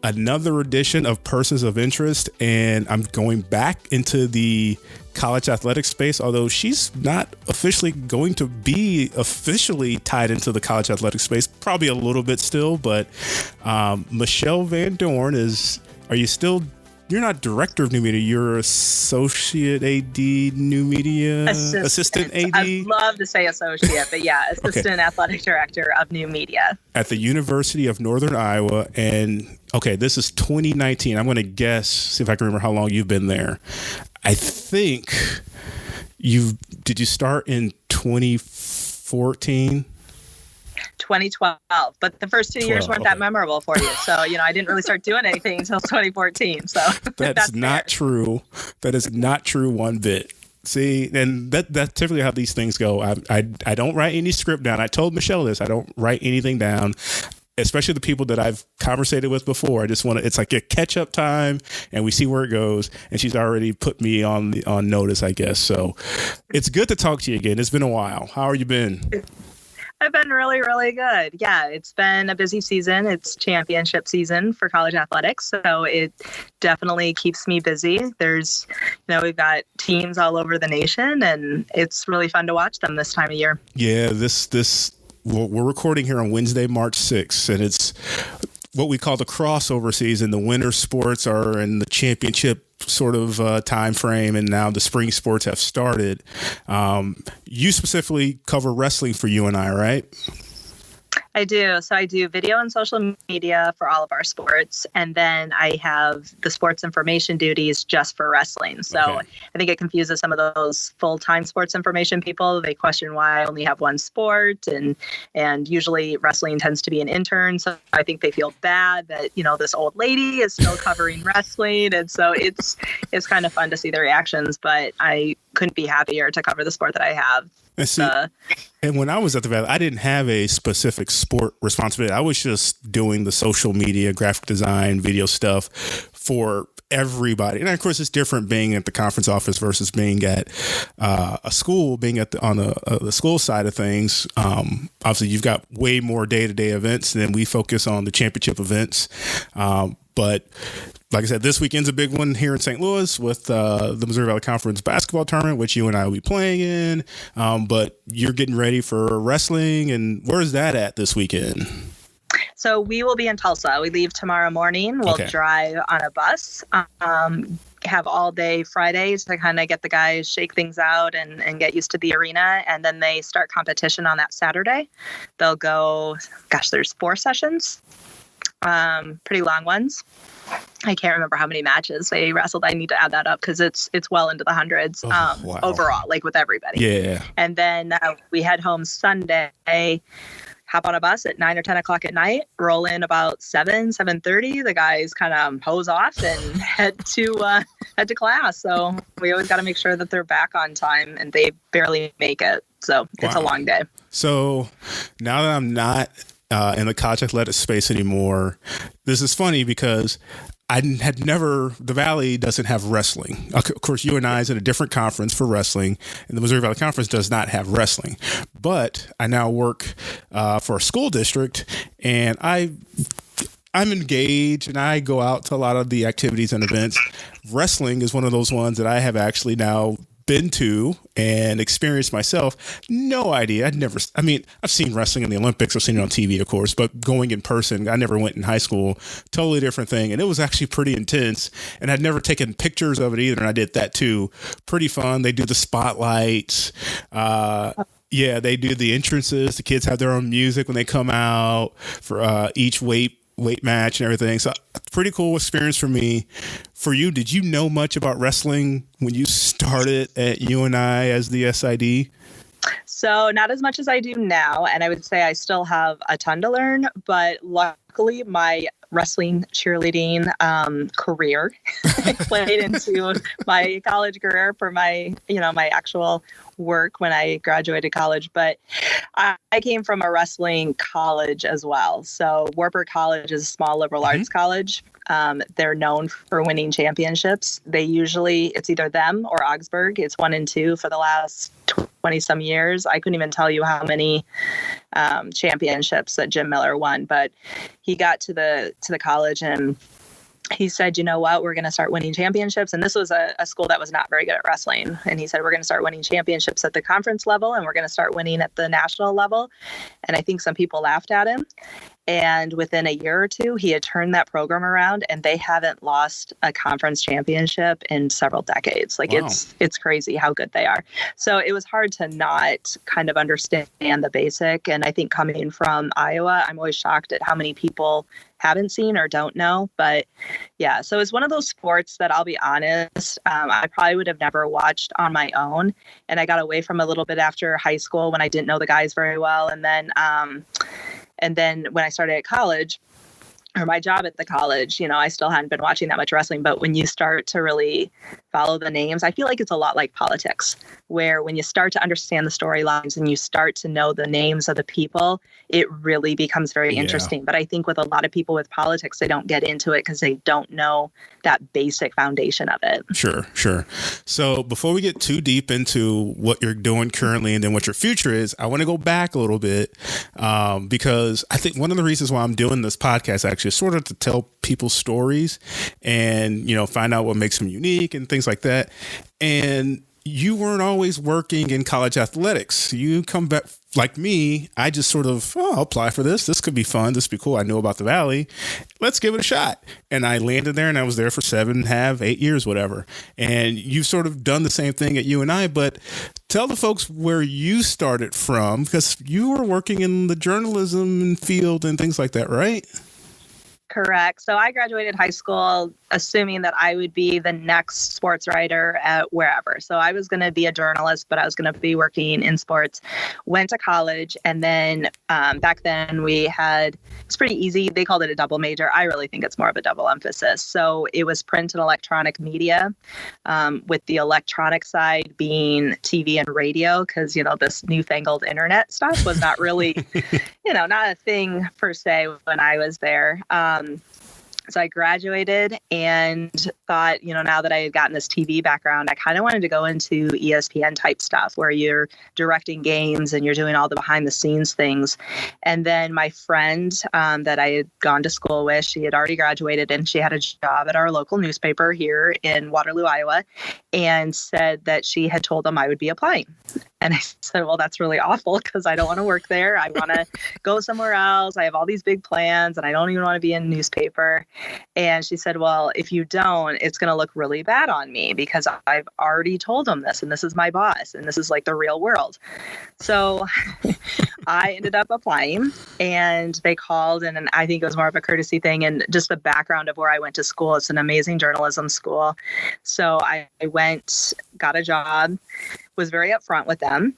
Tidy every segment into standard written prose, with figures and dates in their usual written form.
another edition of Persons of Interest, and I'm going back into the college athletic space, although she's not officially going to be officially tied into the college athletic space, probably a little bit still, but Michelle Van Dorn you're not director of new media, you're associate AD new media, assistant AD. I'd love to say associate, but yeah, assistant athletic director of new media at the University of Northern Iowa. And okay, this is 2019. I'm going to guess, see if I can remember how long you've been there. I think did you start in 2014? 2012, but the first 2 years weren't that memorable for you. So, I didn't really start doing anything until 2014. So that's not true. That is not true one bit. See, and that's typically how these things go. I don't write any script down. I told Michelle this. I don't write anything down, especially the people that I've conversated with before. I just it's like a catch up time and we see where it goes. And she's already put me on notice, I guess. So it's good to talk to you again. It's been a while. How have you been? I've been really, really good. Yeah, it's been a busy season. It's championship season for college athletics, so it definitely keeps me busy. There's, we've got teams all over the nation, and it's really fun to watch them this time of year. Yeah, we're recording here on Wednesday, March 6th, and it's what we call the crossover season. The winter sports are in the championship sort of time frame, and now the spring sports have started. You specifically cover wrestling for UNI, right? I do. So I do video and social media for all of our sports. And then I have the sports information duties just for wrestling. So I think it confuses some of those full-time sports information people. They question why I only have one sport. And usually wrestling tends to be an intern. So I think they feel bad that, this old lady is still covering wrestling. And so it's kind of fun to see the reactions. But I couldn't be happier to cover the sport that I have. And when I was at the Valley, I didn't have a specific sport responsibility. I was just doing the social media, graphic design, video stuff for everybody. And of course, it's different being at the conference office versus being at a school, being on the school side of things. Obviously, you've got way more day-to-day events than we focus on the championship events. But like I said, this weekend's a big one here in St. Louis with the Missouri Valley Conference basketball tournament, which you and I will be playing in. But you're getting ready for wrestling. And where's that at this weekend? So we will be in Tulsa. We leave tomorrow morning. We'll drive on a bus. Have all day Fridays to kind of get the guys, shake things out and get used to the arena. And then they start competition on that Saturday. They'll go, there's 4 sessions. Pretty long ones. I can't remember how many matches they wrestled. I need to add that up because it's well into the hundreds overall, like with everybody. Yeah. And then we head home Sunday, hop on a bus at 9 or 10 o'clock at night, roll in about 7:30. The guys kind of hose off and head to class. So we always got to make sure that they're back on time, and they barely make it. So it's a long day. So now that I'm not in the college athletic space anymore, this is funny because the Valley doesn't have wrestling. Of course, UNI is in a different conference for wrestling, and the Missouri Valley Conference does not have wrestling. But I now work for a school district, and I'm engaged, and I go out to a lot of the activities and events. Wrestling is one of those ones that I have actually now been to and experienced myself. No idea. I've seen wrestling in the Olympics. I've seen it on TV, of course, but going in person, I never went in high school. Totally different thing. And it was actually pretty intense. And I'd never taken pictures of it either. And I did that too. Pretty fun. They do the spotlights. They do the entrances. The kids have their own music when they come out for each weight match and everything. So pretty cool experience for me. For you, did you know much about wrestling when you started at UNI as the SID? So not as much as I do now. And I would say I still have a ton to learn, but luckily my wrestling cheerleading career played into my college career for my actual work when I graduated college. But I came from a wrestling college as well. So Wartburg College is a small liberal arts college. they're known for winning championships. It's either them or Augsburg. It's 1 and 2 for the last 20 some years. I couldn't even tell you how many championships that Jim Miller won, but he got to the college and he said, you know what, we're going to start winning championships. And this was a school that was not very good at wrestling. And he said, we're going to start winning championships at the conference level and we're going to start winning at the national level. And I think some people laughed at him. And within a year or two, he had turned that program around and they haven't lost a conference championship in several decades. Like, wow. It's crazy how good they are. So it was hard to not kind of understand the basic. And I think coming from Iowa, I'm always shocked at how many people haven't seen or don't know. But yeah, so it's one of those sports that I'll be honest, I probably would have never watched on my own. And I got away from a little bit after high school when I didn't know the guys very well. And then when I started at college, or my job at the college, I still hadn't been watching that much wrestling. But when you start to really follow the names, I feel like it's a lot like politics, where when you start to understand the storylines and you start to know the names of the people, it really becomes very interesting. But I think with a lot of people with politics, they don't get into it because they don't know that basic foundation of it. Sure. So before we get too deep into what you're doing currently and then what your future is, I want to go back a little bit because I think one of the reasons why I'm doing this podcast actually is sort of to tell people's stories and, find out what makes them unique and things like that. And you weren't always working in college athletics. You come back like me. I just sort of, I'll apply for this. This could be fun. This would be cool. I know about the Valley. Let's give it a shot. And I landed there and I was there for 7.5, 8 years, whatever. And you've sort of done the same thing at UNI, but tell the folks where you started from, because you were working in the journalism field and things like that, right? Correct. So I graduated high school assuming that I would be the next sports writer at wherever. So I was going to be a journalist, but I was going to be working in sports. Went to college, and then back then it's pretty easy. They called it a double major. I really think it's more of a double emphasis. So it was print and electronic media, with the electronic side being TV and radio, because, this newfangled internet stuff was not really, not a thing per se when I was there. So I graduated and thought, now that I had gotten this TV background, I kind of wanted to go into ESPN type stuff where you're directing games and you're doing all the behind the scenes things. And then my friend that I had gone to school with, she had already graduated and she had a job at our local newspaper here in Waterloo, Iowa, and said that she had told them I would be applying. And I said, well, that's really awful because I don't want to work there. I want to go somewhere else. I have all these big plans and I don't even want to be in a newspaper. And she said, well, if you don't, it's going to look really bad on me because I've already told them this and this is my boss and this is like the real world. So I ended up applying and they called, and I think it was more of a courtesy thing and just the background of where I went to school. It's an amazing journalism school. So I went, got a job, was very upfront with them.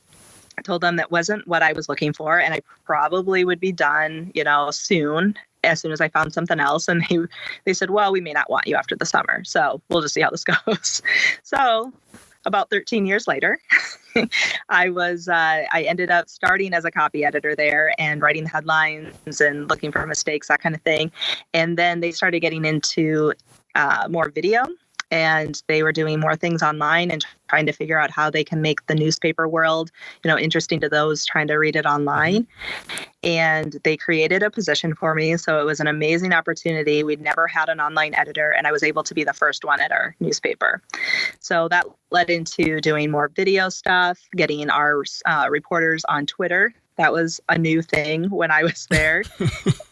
I told them that wasn't what I was looking for and I probably would be done, soon as I found something else. And they said, well, we may not want you after the summer. So we'll just see how this goes. So about 13 years later, I ended up starting as a copy editor there and writing the headlines and looking for mistakes, that kind of thing. And then they started getting into more video. And they were doing more things online and trying to figure out how they can make the newspaper world, interesting to those trying to read it online. And they created a position for me. So it was an amazing opportunity. We'd never had an online editor, and I was able to be the first one at our newspaper. So that led into doing more video stuff, getting our reporters on Twitter. That was a new thing when I was there.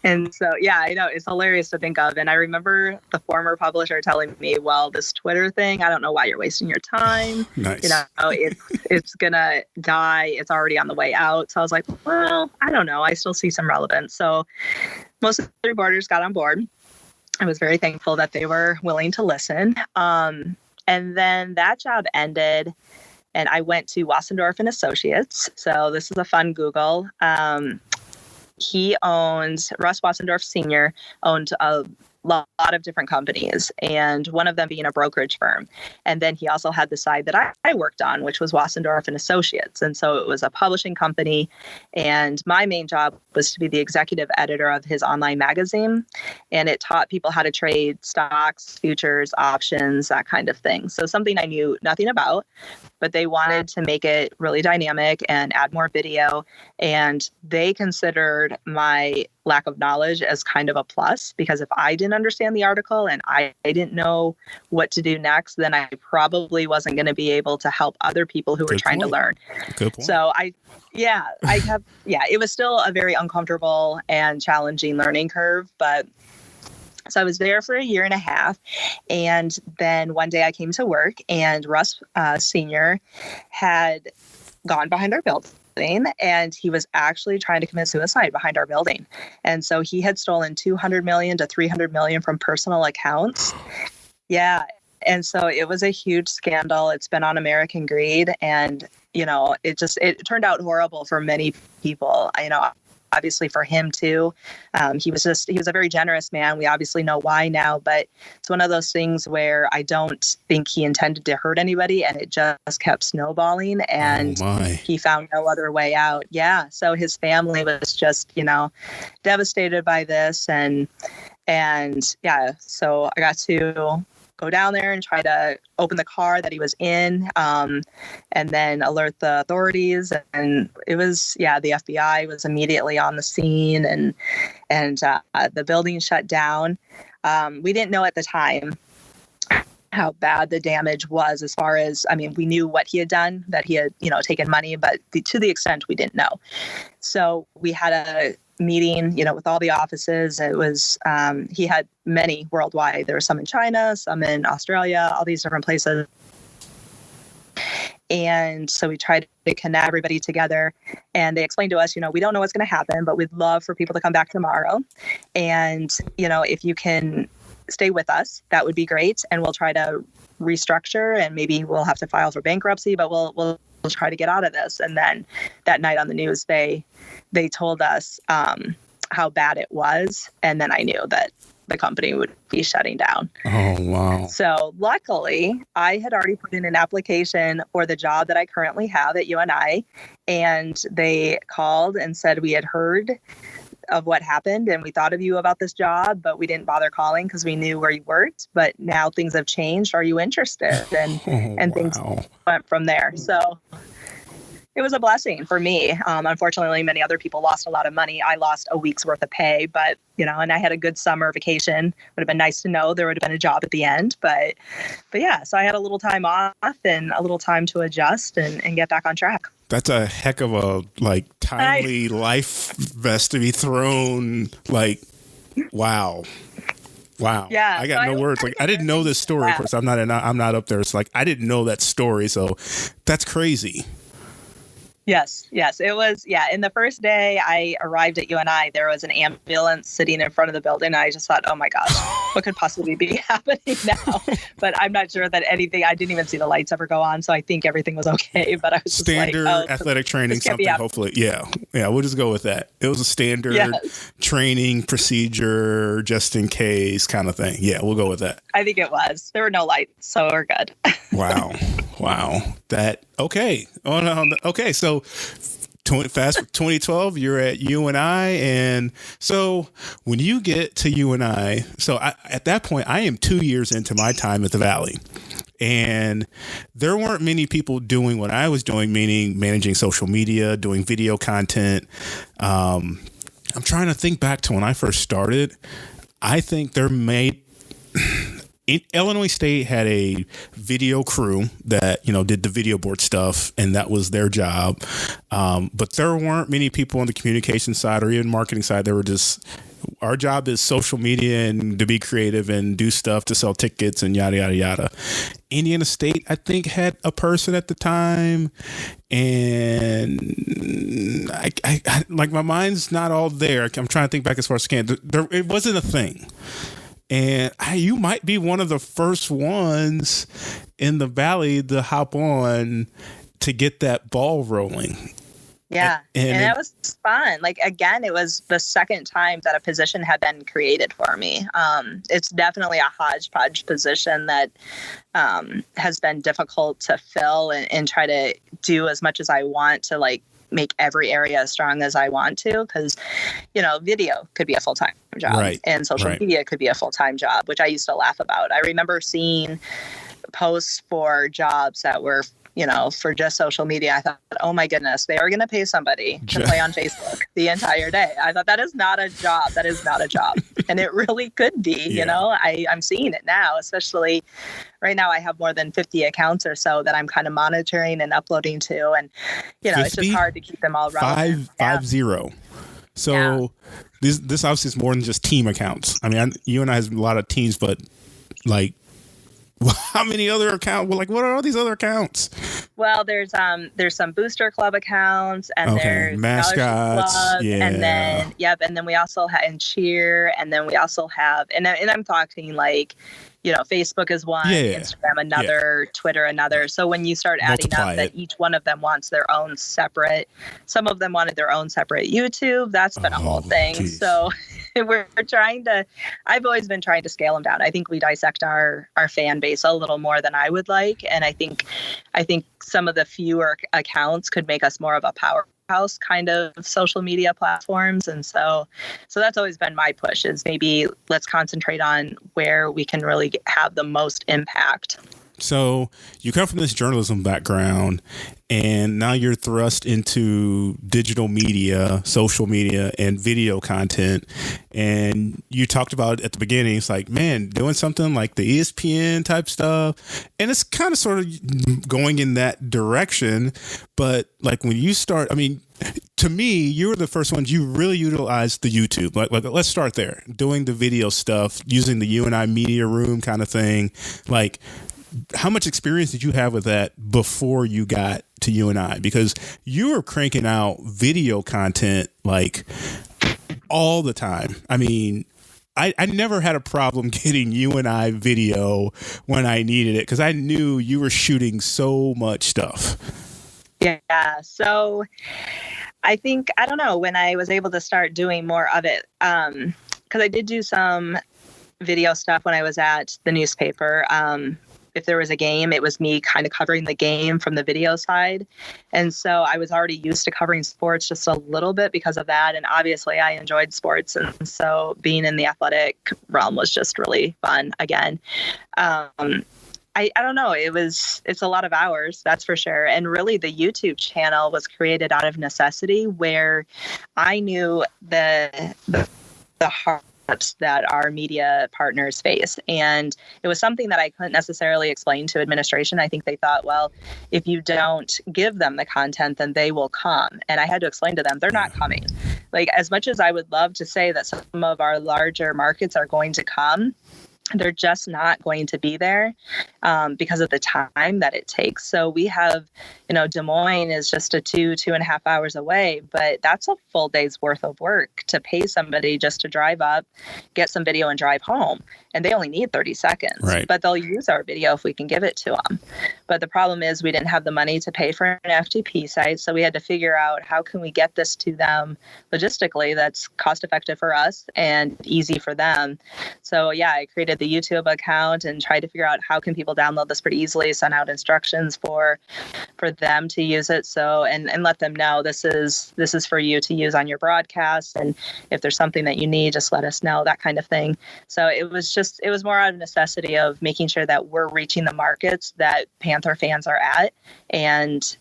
And so, yeah, I know it's hilarious to think of. And I remember the former publisher telling me, well, this Twitter thing, I don't know why you're wasting your time. Nice. It's going to die. It's already on the way out. So I was like, well, I don't know. I still see some relevance. So most of the reporters got on board. I was very thankful that they were willing to listen. And then that job ended. And I went to Wassendorf and Associates. So this is a fun Google. Russ Wassendorf Sr. owned lot of different companies, and one of them being a brokerage firm. And then he also had the side that I worked on, which was Wassendorf and Associates. And so it was a publishing company. And my main job was to be the executive editor of his online magazine. And it taught people how to trade stocks, futures, options, that kind of thing. So something I knew nothing about, but they wanted to make it really dynamic and add more video. And they considered my lack of knowledge as kind of a plus, because if I didn't understand the article and I didn't know what to do next, then I probably wasn't going to be able to help other people who were trying to learn. Good point. So it was still a very uncomfortable and challenging learning curve, but so I was there for a year and a half. And then one day I came to work, and Russ Sr. had gone behind our building, and he was actually trying to commit suicide behind our building. And so he had stolen $200 million to $300 million from personal accounts. Yeah. And so it was a huge scandal. It's been on American Greed. And, it turned out horrible for many people. Obviously for him too. He was a very generous man. We obviously know why now, but it's one of those things where I don't think he intended to hurt anybody, and it just kept snowballing, and he found no other way out. Yeah. So his family was just, devastated by this. And yeah, so I got to go down there and try to open the car that he was in, and then alert the authorities. And it was, the FBI was immediately on the scene, and the building shut down. We didn't know at the time how bad the damage was, as far as, we knew what he had done, that he had, taken money, but to the extent we didn't know. So we had a meeting, with all the offices. It was, he had many worldwide. There were some in China, some in Australia, all these different places. And so we tried to connect everybody together, and they explained to us, we don't know what's going to happen, but we'd love for people to come back tomorrow. And, if you can stay with us, that would be great. And we'll try to restructure, and maybe we'll have to file for bankruptcy, but we'll try to get out of this. And then that night on the news, they told us how bad it was. And then I knew that the company would be shutting down. Oh, wow. So luckily, I had already put in an application for the job that I currently have at UNI. And they called and said, we had heard of what happened, and we thought of you about this job, but we didn't bother calling because we knew where you worked. But now things have changed. Are you interested? And things went from there. So it was a blessing for me. Unfortunately, many other people lost a lot of money. I lost a week's worth of pay, but and I had a good summer vacation. Would have been nice to know there would have been a job at the end, but yeah. So I had a little time off and a little time to adjust and get back on track. That's a heck of a timely life vest to be thrown. Wow. Yeah. I got no words. I didn't know this story. Of course, I'm not up there. It's I didn't know that story. So that's crazy. Yes. It was, in the first day I arrived at UNI, there was an ambulance sitting in front of the building. And I just thought, oh my gosh, what could possibly be happening now? But I'm not sure that anything, I didn't even see the lights ever go on. So I think everything was okay. But I was just standard athletic training, something, hopefully. Yeah, we'll just go with that. It was a standard training procedure, just in case kind of thing. Yeah, we'll go with that. I think it was. There were no lights, so we're good. Wow. Okay. Oh, no. Okay. So fast 2012, you're at UNI. And so when you get to UNI, at that point, I am 2 years into my time at the Valley. And there weren't many people doing what I was doing, meaning managing social media, doing video content. I'm trying to think back to when I first started. I think Illinois State had a video crew that, did the video board stuff, and that was their job. But there weren't many people on the communication side or even marketing side. They were just, our job is social media and to be creative and do stuff to sell tickets and yada, yada, yada. Indiana State, I think, had a person at the time, and I my mind's not all there. I'm trying to think back as far as I can. It wasn't a thing. And you might be one of the first ones in the Valley to hop on to get that ball rolling. Yeah. And that was fun. Like, again, it was the second time that a position had been created for me. It's definitely a hodgepodge position that has been difficult to fill and try to do as much as I want to, like, make every area as strong as I want to, because, you know, video could be a full-time job, right, and social media could be a full-time job, which I used to laugh about. I remember seeing posts for jobs that were, you know, for just social media. I thought, oh my goodness, they are going to pay somebody to play on Facebook the entire day. I thought, that is not a job. That is not a job. And it really could be, you know, I'm seeing it now, especially right now. I have more than 50 accounts or so that I'm kind of monitoring and uploading to. And, you know, 50? It's just hard to keep them all relevant. 50. So this obviously is more than just team accounts. I mean, you and I have a lot of teams, but like, how many other accounts? Well, like, what are all these other accounts? Well, there's some booster club accounts, and there's mascots, club, and then we also have and cheer, and then we also have and I'm talking like, you know, Facebook is one, Instagram another, Twitter another. So when you start adding up that each one of them wants their own separate, some of them wanted their own separate YouTube. That's been a whole thing. Geez. So we're trying to, I've always been trying to scale them down. I think we dissect our fan base a little more than I would like. And I think some of the fewer accounts could make us more of a powerhouse kind of social media platforms. And so that's always been my push, is maybe let's concentrate on where we can really have the most impact. So you come from this journalism background, and now you're thrust into digital media, social media, and video content. And you talked about at the beginning, it's like, man, doing something like the ESPN type stuff. And it's kind of sort of going in that direction. But like when you start, I mean, to me, you were the first ones you really utilized the YouTube. Like let's start there. Doing the video stuff, using the UNI media room kind of thing. Like, how much experience did you have with that before you got to UNI? Because you were cranking out video content like all the time. I mean, I never had a problem getting UNI video when I needed it, because I knew you were shooting so much stuff. Yeah. So I think, I don't know, when I was able to start doing more of it, because I did do some video stuff when I was at the newspaper. If there was a game, it was me kind of covering the game from the video side. And so I was already used to covering sports just a little bit because of that. And obviously I enjoyed sports. And so being in the athletic realm was just really fun again. I don't know. It's a lot of hours, that's for sure. And really the YouTube channel was created out of necessity, where I knew the hard that our media partners face. And it was something that I couldn't necessarily explain to administration. I think they thought, well, if you don't give them the content, then they will come. And I had to explain to them, they're not coming. Like, as much as I would love to say that some of our larger markets are going to come, they're just not going to be there because of the time that it takes. So we have, you know, Des Moines is just 2.5 hours away, but that's a full day's worth of work to pay somebody just to drive up, get some video and drive home. And they only need 30 seconds, right, but they'll use our video if we can give it to them. But the problem is we didn't have the money to pay for an FTP site. So we had to figure out, how can we get this to them logistically that's cost effective for us and easy for them. So yeah, I created the YouTube account and tried to figure out how can people download this pretty easily, send out instructions for them to use it. So, and let them know this is for you to use on your broadcast. And if there's something that you need, just let us know, that kind of thing. So it was more out of necessity of making sure that we're reaching the markets that Panther fans are at and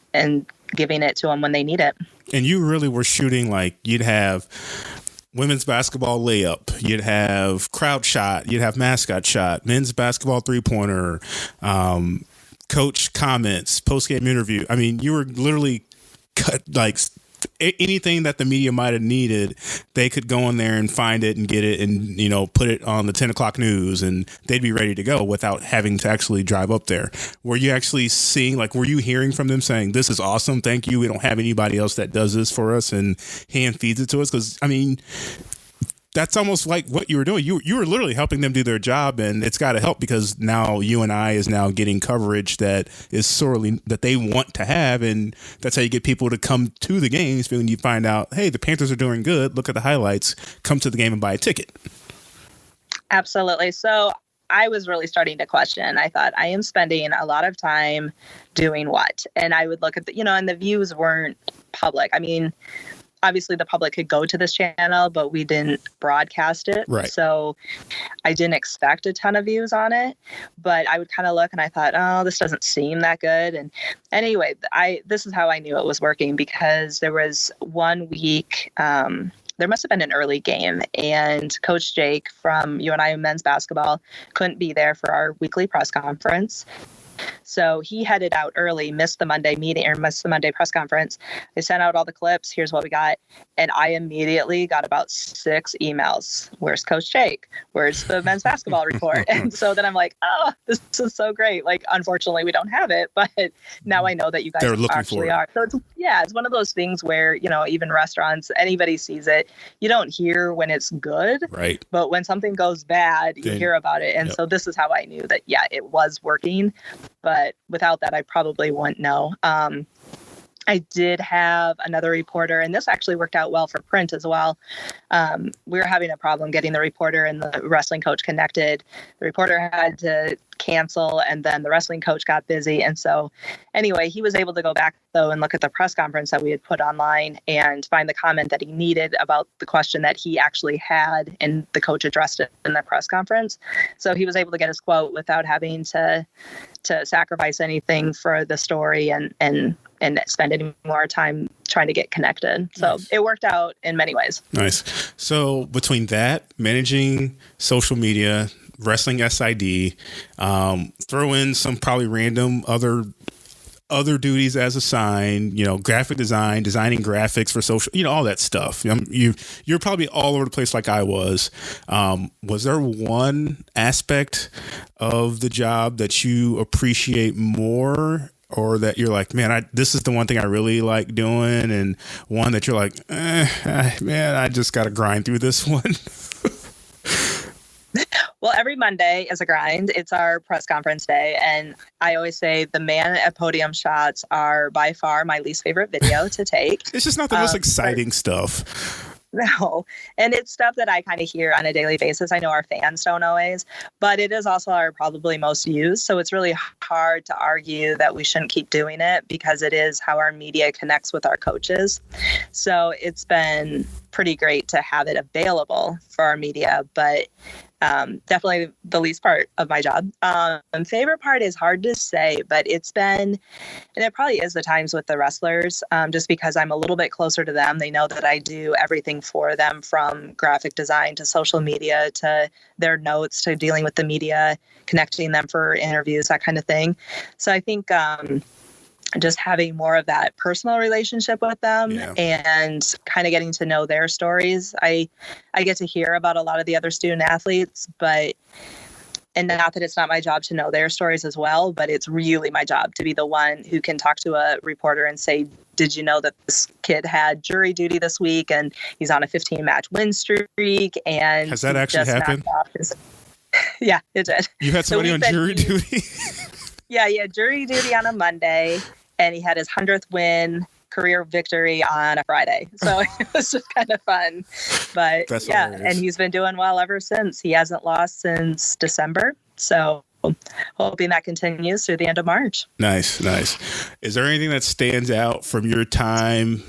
giving it to them when they need it. And you really were shooting, like, you'd have women's basketball layup, you'd have crowd shot, you'd have mascot shot, men's basketball 3-pointer, coach comments, post-game interview. I mean, you were literally cut, like, anything that the media might have needed, they could go in there and find it and get it and, you know, put it on the 10 o'clock news, and they'd be ready to go without having to actually drive up there. Were you actually seeing, like, were you hearing from them saying, this is awesome, thank you, we don't have anybody else that does this for us and hand feeds it to us? Because, I mean, that's almost like what you were doing. You were literally helping them do their job, and it's got to help because now UNI is now getting coverage that is sorely that they want to have, and that's how you get people to come to the games. When you find out, hey, the Panthers are doing good, look at the highlights, come to the game and buy a ticket. Absolutely. So I was really starting to question. I thought, I am spending a lot of time doing what? And I would look at and the views weren't public. I mean, obviously the public could go to this channel, but we didn't broadcast it. Right. So I didn't expect a ton of views on it, but I would kind of look and I thought, oh, this doesn't seem that good. And anyway, this is how I knew it was working, because there was one week, there must have been an early game, and Coach Jake from UNI men's basketball couldn't be there for our weekly press conference. So he headed out early, missed the Monday press conference. They sent out all the clips. Here's what we got. And I immediately got about 6 emails. Where's Coach Jake? Where's the men's basketball report? And so then I'm like, oh, this is so great. Like, unfortunately, we don't have it, but now I know that you guys actually are. So it's one of those things where, even restaurants, anybody sees it. You don't hear when it's good, right? But when something goes bad, you hear about it. And so this is how I knew that, it was working. But without that, I probably wouldn't know. I did have another reporter, and this actually worked out well for print as well. We were having a problem getting the reporter and the wrestling coach connected. The reporter had to cancel, and then the wrestling coach got busy. And so anyway, he was able to go back, though, and look at the press conference that we had put online and find the comment that he needed about the question that he actually had, and the coach addressed it in the press conference. So he was able to get his quote without having to sacrifice anything for the story and spend any more time trying to get connected. So nice. It worked out in many ways. Nice. So between that, managing social media, wrestling SID, throw in some probably random other duties as assigned, graphic design, designing graphics for social, all that stuff. You're probably all over the place like I was. Was there one aspect of the job that you appreciate more, or that you're like, man, this is the one thing I really like doing, and one that you're like, man, I just got to grind through this one? Well, every Monday is a grind. It's our press conference day. And I always say the man at podium shots are by far my least favorite video to take. It's just not the most exciting stuff. No. And it's stuff that I kind of hear on a daily basis. I know our fans don't always, but it is also our probably most used. So it's really hard to argue that we shouldn't keep doing it, because it is how our media connects with our coaches. So it's been pretty great to have it available for our media, but definitely the least part of my job. Favorite part is hard to say, but it's been, and it probably is the times with the wrestlers, just because I'm a little bit closer to them. They know that I do everything for them, from graphic design to social media to their notes to dealing with the media, connecting them for interviews, that kind of thing. So I think just having more of that personal relationship with them and kind of getting to know their stories. I get to hear about a lot of the other student athletes, and not that it's not my job to know their stories as well, but it's really my job to be the one who can talk to a reporter and say, did you know that this kid had jury duty this week and he's on a 15-match win streak? And has that actually happened? Yeah, it did. You had somebody on jury duty? Yeah, jury duty on a Monday, and he had his 100th win, career victory on a Friday. So it was just kind of fun. But that's yeah, hilarious. And he's been doing well ever since. He hasn't lost since December. So hoping that continues through the end of March. Nice. Is there anything that stands out from your time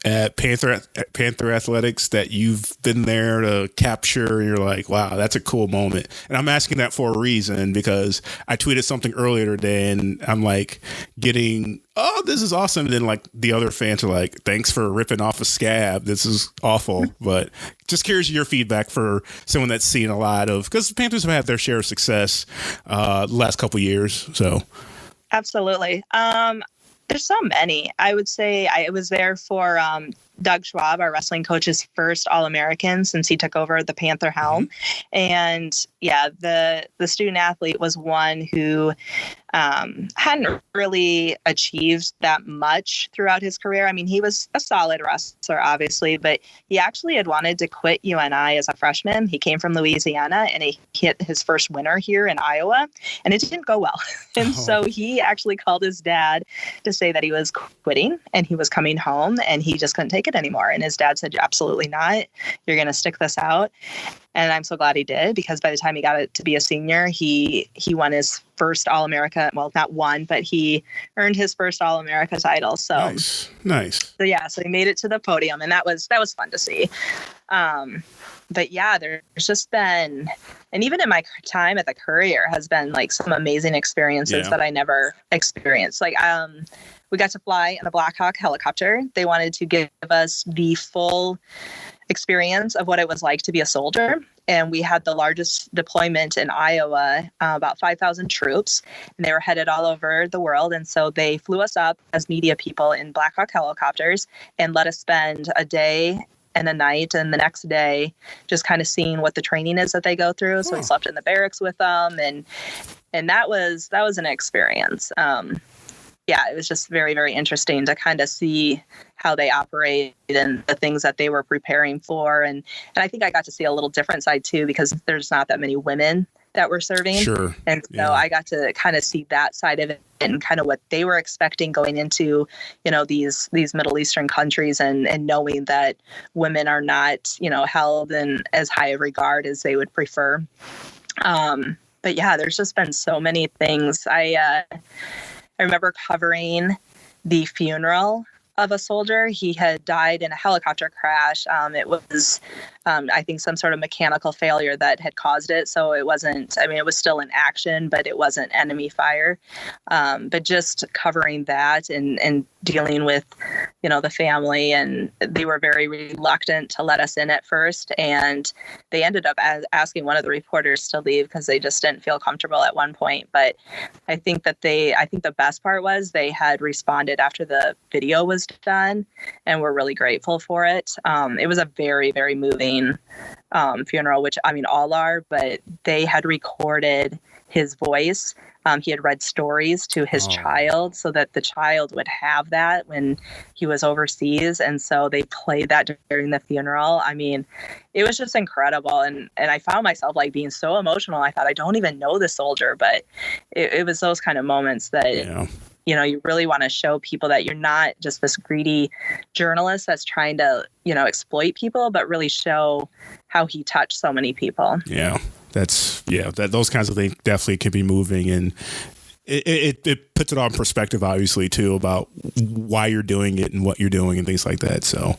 at Panther Athletics that you've been there to capture? You're like, wow, that's a cool moment. And I'm asking that for a reason, because I tweeted something earlier today and I'm like getting, oh, this is awesome. And then like the other fans are like, thanks for ripping off a scab. This is awful. But just curious your feedback for someone that's seen a lot of, because the Panthers have had their share of success the last couple of years. So absolutely. There's so many. I would say I was there for Doug Schwab, our wrestling coach's first All-American since he took over the Panther helm. Mm-hmm. And yeah, the student athlete was one who hadn't really achieved that much throughout his career. I mean, he was a solid wrestler, obviously, but he actually had wanted to quit UNI as a freshman. He came from Louisiana and he hit his first winter here in Iowa, and it didn't go well. And so he actually called his dad to say that he was quitting and he was coming home and he just couldn't take it anymore. And his dad said, absolutely not. You're going to stick this out. And I'm so glad he did, because by the time he got it to be a senior, he won his first All-America. Well, not one, but he earned his first All-America title. So nice. So yeah, so he made it to the podium, and that was fun to see. But yeah, there's just been, and even in my time at the Courier, has been like some amazing experiences that I never experienced. Like, we got to fly in a Black Hawk helicopter. They wanted to give us the full experience of what it was like to be a soldier. And we had the largest deployment in Iowa, about 5,000 troops, and they were headed all over the world. And so they flew us up as media people in Black Hawk helicopters and let us spend a day and a night and the next day just kind of seeing what the training is that they go through. So we slept in the barracks with them, and that was an experience. Yeah, it was just very, very interesting to kind of see how they operate and the things that they were preparing for. And I think I got to see a little different side too, because there's not that many women that were serving. Sure. And so I got to kind of see that side of it and kind of what they were expecting going into, these Middle Eastern countries, and knowing that women are not, held in as high a regard as they would prefer. But yeah, there's just been so many things. I remember covering the funeral of a soldier. He had died in a helicopter crash. It was, I think, some sort of mechanical failure that had caused it. So it wasn't, it was still in action, but it wasn't enemy fire. But just covering that and dealing with, the family, and they were very reluctant to let us in at first. And they ended up asking one of the reporters to leave because they just didn't feel comfortable at one point. But I think the best part was they had responded after the video was done, and we're really grateful for it. It was a very, very moving funeral, which all are, but they had recorded his voice. He had read stories to his child so that the child would have that when he was overseas. And so they played that during the funeral. It was just incredible. And I found myself like being so emotional. I thought, I don't even know the soldier, but it was those kind of moments that, you really want to show people that you're not just this greedy journalist that's trying to, exploit people, but really show how he touched so many people. Yeah. Those kinds of things definitely can be moving, and it puts it all in perspective, obviously, too, about why you're doing it and what you're doing and things like that. So,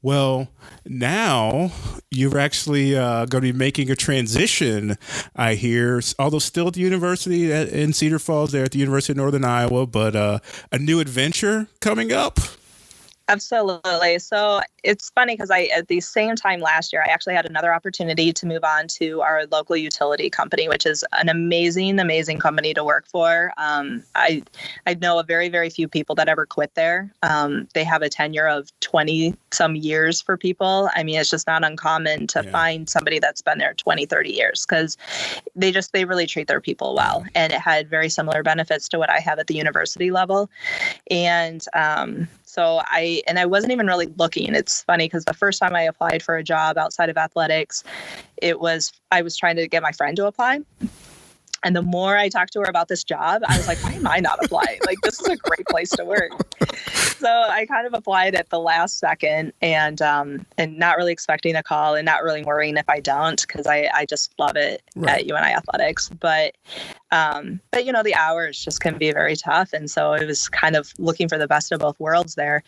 well, now you're actually going to be making a transition, I hear, although still at the university in Cedar Falls, there at the University of Northern Iowa, but a new adventure coming up. Absolutely. So it's funny because at the same time last year, I actually had another opportunity to move on to our local utility company, which is an amazing, amazing company to work for. I know of very, very few people that ever quit there. They have a tenure of 20 some years for people. It's just not uncommon to find somebody that's been there 20, 30 years, because they really treat their people well. And it had very similar benefits to what I have at the university level. And so I wasn't even really looking. It's funny because the first time I applied for a job outside of athletics, I was trying to get my friend to apply. And the more I talked to her about this job, I was like, why am I not applying? Like, this is a great place to work. So I kind of applied at the last second, and not really expecting a call and not really worrying if I don't, because I just love it at UNI Athletics. But the hours just can be very tough. And so it was kind of looking for the best of both worlds there.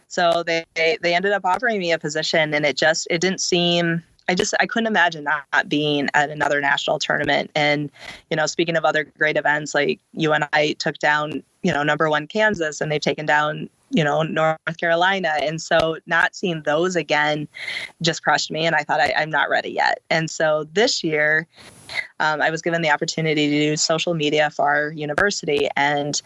So they ended up offering me a position, and it didn't seem, I couldn't imagine not being at another national tournament. And, speaking of other great events, like UNI took down, number one Kansas, and they've taken down, North Carolina. And so not seeing those again just crushed me. And I thought I'm not ready yet. And so this year I was given the opportunity to do social media for our university, and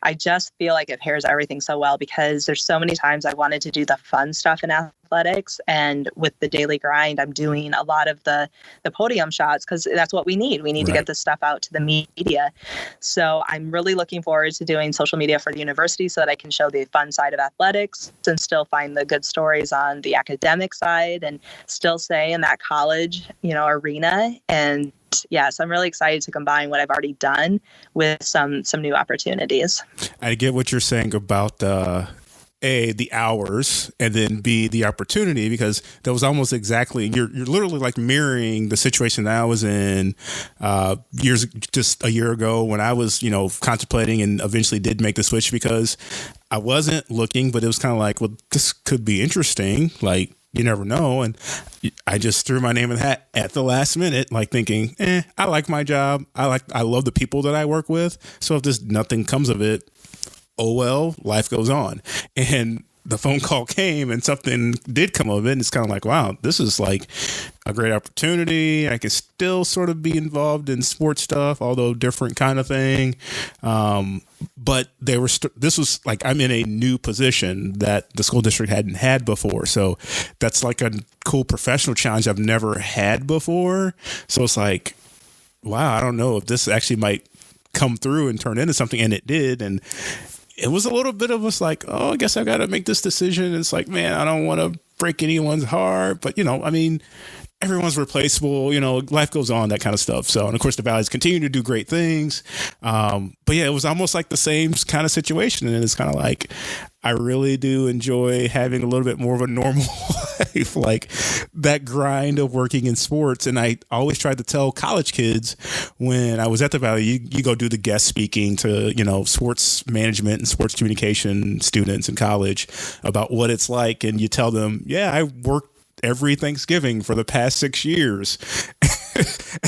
I just feel like it pairs everything so well because there's so many times I wanted to do the fun stuff in athletics, and with the daily grind, I'm doing a lot of the podium shots because that's what we need. We need to get this stuff out to the media. So I'm really looking forward to doing social media for the university so that I can show the fun side of athletics and still find the good stories on the academic side and still stay in that college, arena. And yes, I'm really excited to combine what I've already done with some new opportunities. I get what you're saying about A, the hours, and then B, the opportunity, because that was almost exactly, you're literally like mirroring the situation that I was in just a year ago when I was, contemplating and eventually did make the switch because I wasn't looking, but it was kind of like, well, this could be interesting. Like, you never know. And I just threw my name in the hat at the last minute, like thinking, I like my job. I love the people that I work with. So if nothing comes of it, oh, well, life goes on. And the phone call came and something did come of it. And it's kind of like, wow, this is like a great opportunity. I can still sort of be involved in sports stuff, although different kind of thing. But this was like, I'm in a new position that the school district hadn't had before. So that's like a cool professional challenge I've never had before. So it's like, wow, I don't know if this actually might come through and turn into something. And it did. And it was a little bit of us like, oh, I guess I got to make this decision. And it's like, man, I don't want to break anyone's heart. But, everyone's replaceable, life goes on, that kind of stuff. So, and of course, the Valley's continue to do great things. But yeah, it was almost like the same kind of situation. And it's kind of like, I really do enjoy having a little bit more of a normal life, like that grind of working in sports. And I always tried to tell college kids when I was at the Valley, you go do the guest speaking to, sports management and sports communication students in college about what it's like. And you tell them, yeah, I worked every Thanksgiving for the past 6 years.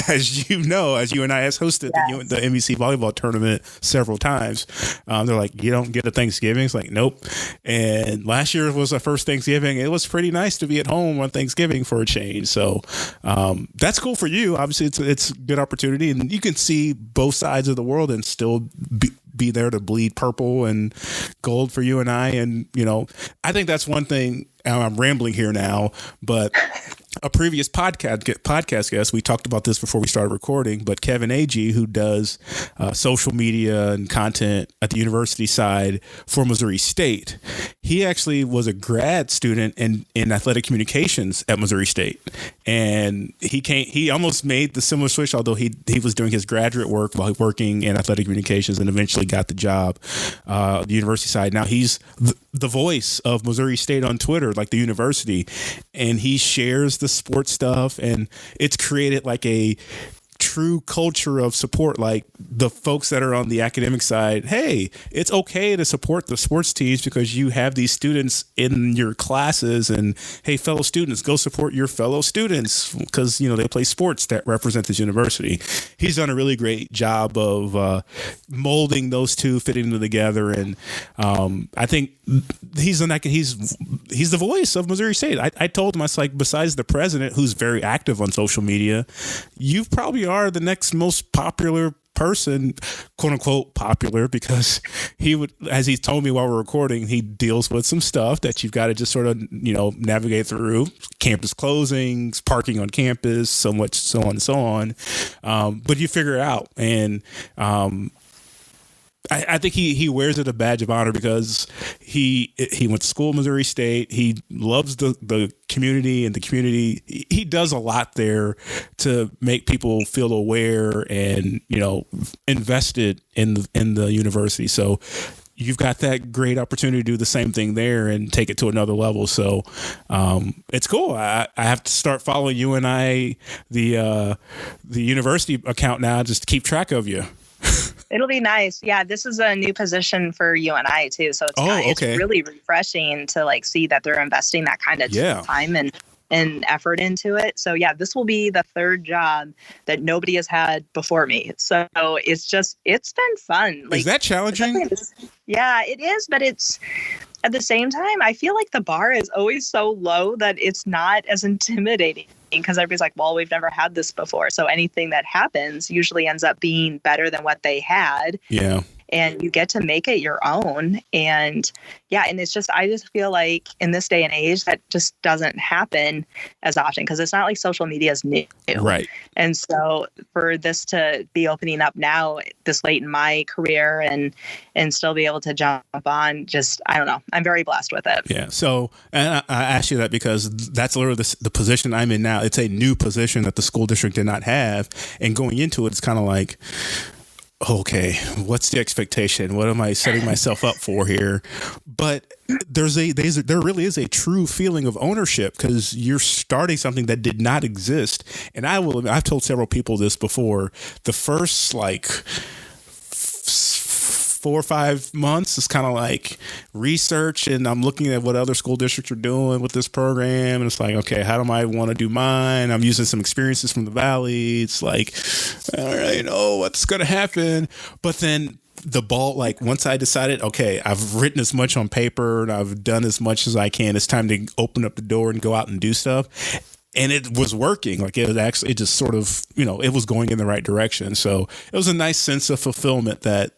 As you and I has hosted the MEC volleyball tournament several times. They're like, you don't get a Thanksgiving? It's like, nope. And last year was our first Thanksgiving. It was pretty nice to be at home on Thanksgiving for a change. So that's cool for you. Obviously, it's a good opportunity. And you can see both sides of the world and still be there to bleed purple and gold for you and I. And, I think that's one thing. I'm rambling here now, but a previous podcast guest, we talked about this before we started recording, but Kevin Agee, who does social media and content at the university side for Missouri State, he actually was a grad student in athletic communications at Missouri State. And he almost made the similar switch, although he was doing his graduate work while working in athletic communications and eventually got the job the university side. Now he's the voice of Missouri State on Twitter, like the university, and he shares the sports stuff, and it's created like a true culture of support. Like the folks that are on the academic side, hey, it's okay to support the sports teams because you have these students in your classes, and hey, fellow students, go support your fellow students because they play sports that represent this university. He's done a really great job of molding those two, fitting them together, and I think he's the voice of Missouri State. I told him, I was like, besides the president, who's very active on social media, you probably are the next most popular person, quote unquote popular, because he would, as he told me while we're recording, he deals with some stuff that you've got to just sort of navigate through: campus closings, parking on campus, so much, so on and so on. But you figure it out, and I think he wears it a badge of honor because he went to school at Missouri State. He loves the community, and the community, he does a lot there to make people feel aware and, invested in the university. So you've got that great opportunity to do the same thing there and take it to another level. So it's cool. I have to start following you and I, the university account now, just to keep track of you. It'll be nice. Yeah, this is a new position for you and I too. So it's really refreshing to see that they're investing that kind of time and effort into it. So yeah, this will be the third job that nobody has had before me. So it's been fun. Is that challenging? Yeah, it is, but at the same time, I feel like the bar is always so low that it's not as intimidating, because everybody's like, well, we've never had this before. So anything that happens usually ends up being better than what they had. Yeah. And you get to make it your own. And yeah, and it's just, I just feel like in this day and age, that just doesn't happen as often, because it's not like social media is new. Right. And so for this to be opening up now this late in my career and still be able to jump on, just, I don't know, I'm very blessed with it. Yeah. So, and I asked you that because that's literally the position I'm in now. It's a new position that the school district did not have. And going into it, it's kind of like, okay, what's the expectation? What am I setting myself up for here? But there really is a true feeling of ownership, because you're starting something that did not exist. And I've told several people this before. The first 4 or 5 months is kind of like research, and I'm looking at what other school districts are doing with this program, and it's like, okay, how do I want to do mine? I'm using some experiences from the Valley. It's like, I don't really know what's going to happen. But then the ball, like once I decided, okay, I've written as much on paper and I've done as much as I can, it's time to open up the door and go out and do stuff. And it was working. Like it just sort of, it was going in the right direction. So it was a nice sense of fulfillment that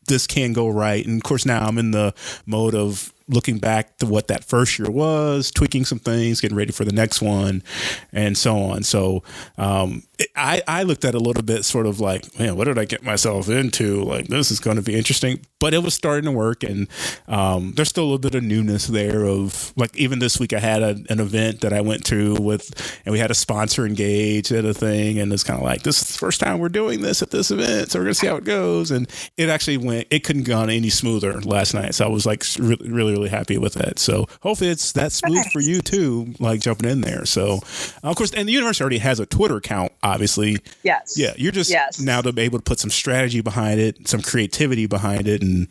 this can go right. And of course, now I'm in the mode of looking back to what that first year was, tweaking some things, getting ready for the next one, and so on. So I looked at it a little bit sort of like, man, what did I get myself into? Like, this is going to be interesting. But it was starting to work, and there's still a little bit of newness there of, like, even this week I had an event that I went to and we had a sponsor engaged at a thing, and it's kind of like, this is the first time we're doing this at this event, so we're going to see how it goes. And it actually it couldn't gone any smoother last night. So I was like really, really happy with that. So hopefully it's that smooth for you too, like jumping in there. So of course, and the university already has a Twitter account, obviously. Yes. Yeah. You're just now to be able to put some strategy behind it, some creativity behind it, and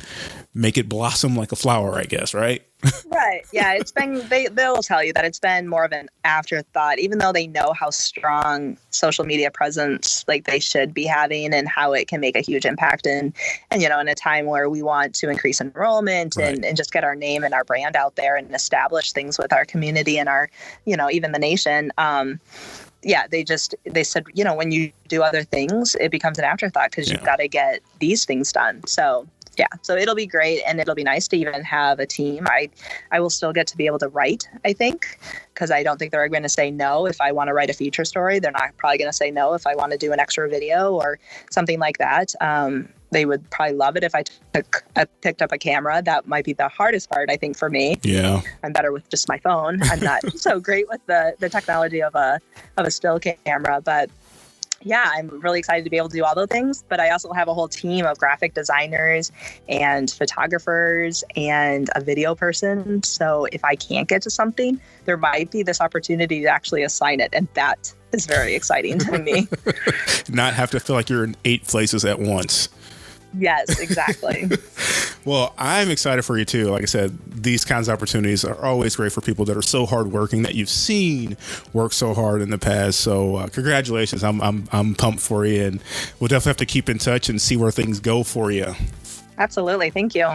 make it blossom like a flower, I guess. Right. Right. Yeah. It's been, they'll tell you that it's been more of an afterthought, even though they know how strong social media presence like they should be having and how it can make a huge impact. And in a time where we want to increase enrollment and just get our name and our brand out there and establish things with our community and our, even the nation. They said, when you do other things, it becomes an afterthought because you've got to get these things done. So yeah, so it'll be great, and it'll be nice to even have a team. I will still get to be able to write, I think, because I don't think they're going to say no if I want to write a feature story. They're not probably going to say no if I want to do an extra video or something like that. They would probably love it if I picked up a camera. That might be the hardest part, I think, for me. Yeah, I'm better with just my phone. I'm not so great with the technology of a still camera, but yeah, I'm really excited to be able to do all those things, but I also have a whole team of graphic designers and photographers and a video person. So if I can't get to something, there might be this opportunity to actually assign it. And that is very exciting to me. Not have to feel like you're in 8 places at once. Yes, exactly. Well, I'm excited for you too. Like I said, these kinds of opportunities are always great for people that are so hardworking, that you've seen work so hard in the past. So congratulations. I'm pumped for you, and we'll definitely have to keep in touch and see where things go for you. Absolutely. Thank you.